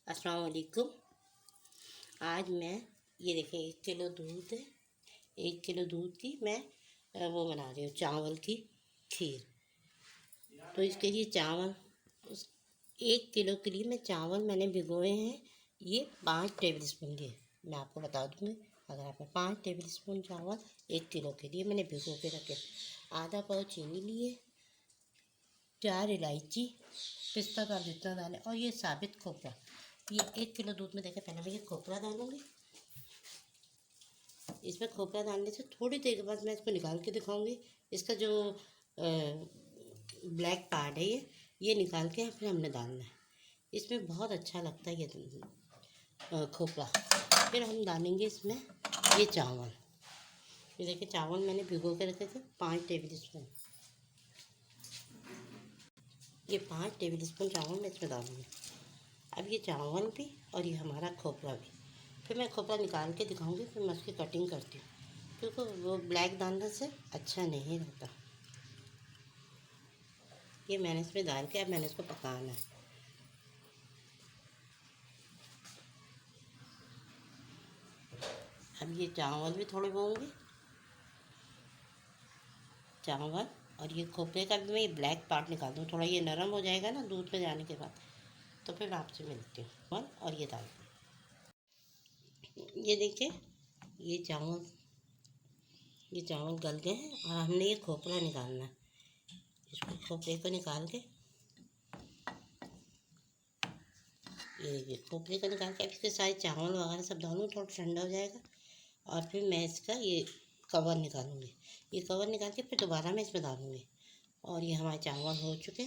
अस्सलाम वालेकुम। आज मैं ये देखें 1 किलो दूध है। 1 किलो दूध की मैं वो बना रही हूँ, चावल की खीर। तो इसके लिए चावल उस 1 किलो के लिए मैं चावल मैंने भिगोए हैं। ये 5 टेबल स्पून के मैं आपको बता दूँगी। अगर आपने 5 टेबल स्पून चावल 1 किलो के लिए मैंने भिगो के रखे। आधा पाव चीनी लिए, 4 इलायची, पिस्ता का जितना डालें, और ये साबित खोपरा। ये 1 किलो दूध में देखें, पहले मैं ये खोपरा डालूंगी। इसमें खोपरा डालने से थोड़ी देर के बाद मैं इसको निकाल के दिखाऊंगी। इसका जो ब्लैक पार्ट है ये निकाल के फिर हमने डालना है। इसमें बहुत अच्छा लगता है ये खोपरा। फिर हम डालेंगे इसमें ये चावल। ये देखिए चावल मैंने भिगो के रखे थे 5 टेबल स्पून। ये 5 टेबल स्पून चावल मैं इसमें डालूंगी। अब ये चावल भी और ये हमारा खोपरा भी। फिर मैं खोपरा निकाल के दिखाऊंगी, फिर मैं उसकी कटिंग करती हूँ, क्योंकि वो ब्लैक डालने से अच्छा नहीं रहता। ये मैंने इसमें डाल के अब मैंने इसको पकाना है। अब ये चावल भी थोड़े होंगे, चावल और ये खोपरे का भी मैं ये ब्लैक पार्ट निकाल दूँ। थोड़ा ये नरम हो जाएगा ना दूध में जाने के बाद, तो फिर मैं आपसे मिलती हूँ। और ये डाल, ये देखिए ये चावल गल गए हैं और हमने ये खोपरा निकालना है। इसको खोपरे को निकाल के ये खोपरे को निकाल के अब इसके सारे चावल वगैरह सब डालूँ, थोड़ा ठंडा हो जाएगा। और फिर मैं इसका ये कवर निकालूंगी। ये कवर निकाल के फिर दोबारा मैं इसमें डालूंगी। और ये हमारे चावल हो चुके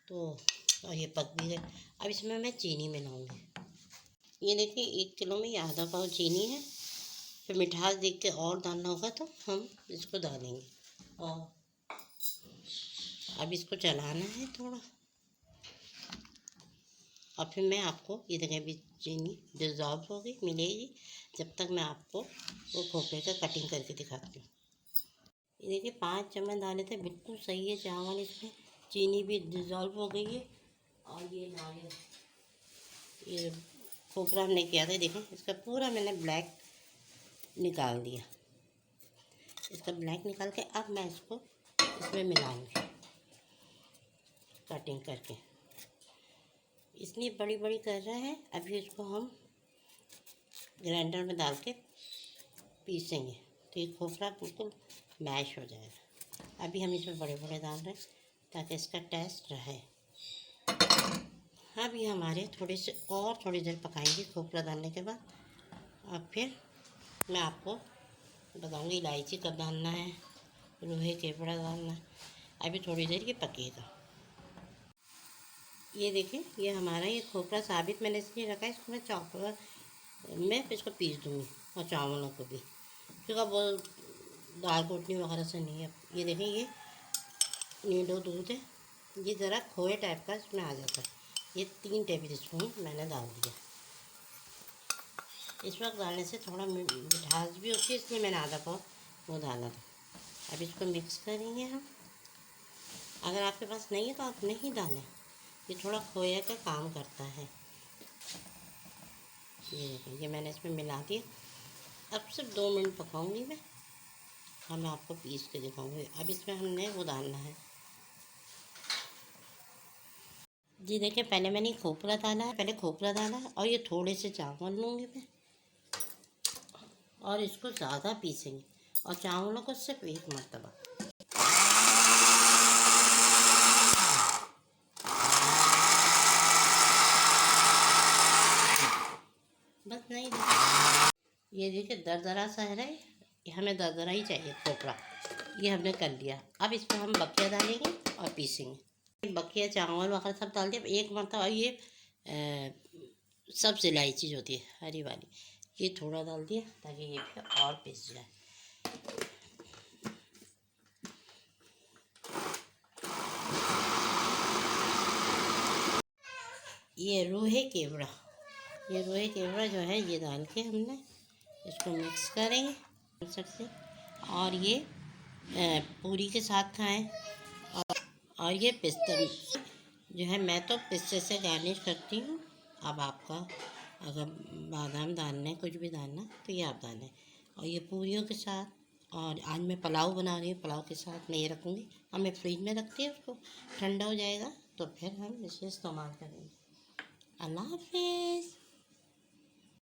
तो, और ये पक भी गए। अब इसमें मैं चीनी मिलाऊंगी। ये देखिए 1 किलो में ये आधा पाव चीनी है। फिर मिठास देख के और डालना होगा तो हम इसको डालेंगे। और अब इसको चलाना है थोड़ा। और फिर मैं आपको ये देखें अभी चीनी डिज़ोल्व होगी मिलेगी, जब तक मैं आपको वो खोपरे का कटिंग करके दिखाती हूँ। ये देखिए 5 चम्मच डाले थे, बिल्कुल सही है चावल। इसमें चीनी भी डिज़ोल्व हो गई है। और ये नारियल ये खोपरा हमने किया था, देखें इसका पूरा मैंने ब्लैक निकाल दिया। इसका ब्लैक निकाल के अब मैं इसको इसमें मिलाऊंगी कटिंग करके। इसलिए बड़ी बड़ी कर रहे हैं। अभी इसको हम ग्राइंडर में डाल के पीसेंगे तो ये खोपरा बिल्कुल मैश हो जाएगा। अभी हम इसमें बड़े बड़े डाल रहे हैं ताकि इसका टेस्ट रहे। अब ये हमारे थोड़ी देर पकाएंगे खोपरा डालने के बाद। और फिर मैं आपको बताऊंगी इलायची कब डालना है, रूहे केवड़ा डालना है। अभी थोड़ी देर ये पकेगा। ये देखिए ये हमारा ये खोपरा साबित मैंने इसलिए रखा है, इसको मैं चॉपर में इसको पीस दूँगी और चावलों को भी, क्योंकि वो दाल घोटनी वगैरह से नहीं है। ये देखें ये नीडो दूध है, ये ज़रा खोए टाइप का इसमें आ जाता है। ये 3 टेबल स्पून मैंने डाल दिया। इस वक्त डालने से थोड़ा मिठास भी होती है, इसलिए मैंने आधा पाव वो डाला था। अब इसको मिक्स करेंगे हम। अगर आपके पास नहीं है तो आप नहीं डालें, ये थोड़ा खोया का काम करता है। ये देखिए ये मैंने इसमें मिला दिया। अब सिर्फ 2 मिनट पकाऊंगी मैं और मैं आपको पीस के दिखाऊंगी। अब इसमें हमने वो डालना है। जी देखिए पहले मैंने खोपरा डाला है, और ये थोड़े से चावल लूँगी मैं और इसको ज़्यादा पीसेंगे और चावलों को सिर्फ एक मरतबा। बस नहीं, ये देखिए दरदरा सा है, हमें दरदरा ही चाहिए खोपरा। ये हमने कर लिया। अब इसमें हम बकिया डालेंगे और पीसेंगे। बकिया चावल वगैरह सब डाल दिया एक मरतबा। और ये सब्ज़ इलायची जो होती है हरी वाली, ये थोड़ा डाल दिया ताकि ये भी और पिस जाए। ये रूहे केवड़ा जो है ये डाल के हमने इसको मिक्स करेंगे से। और ये पूरी के साथ खाएं। और ये पिस्ता जो है, मैं तो पिस्ते से गार्निश करती हूँ, अब आपका अगर बादाम डालना है, कुछ भी डालना तो ये आप डालें। और ये पूरियों के साथ, और आज मैं पुलाव बना रही हूँ, पुलाव के साथ मैं ये रखूँगी। अब मैं फ्रिज में रखती हूँ उसको, ठंडा हो जाएगा तो फिर हम इसे इस्तेमाल करेंगे। अल्लाह हाफिज़।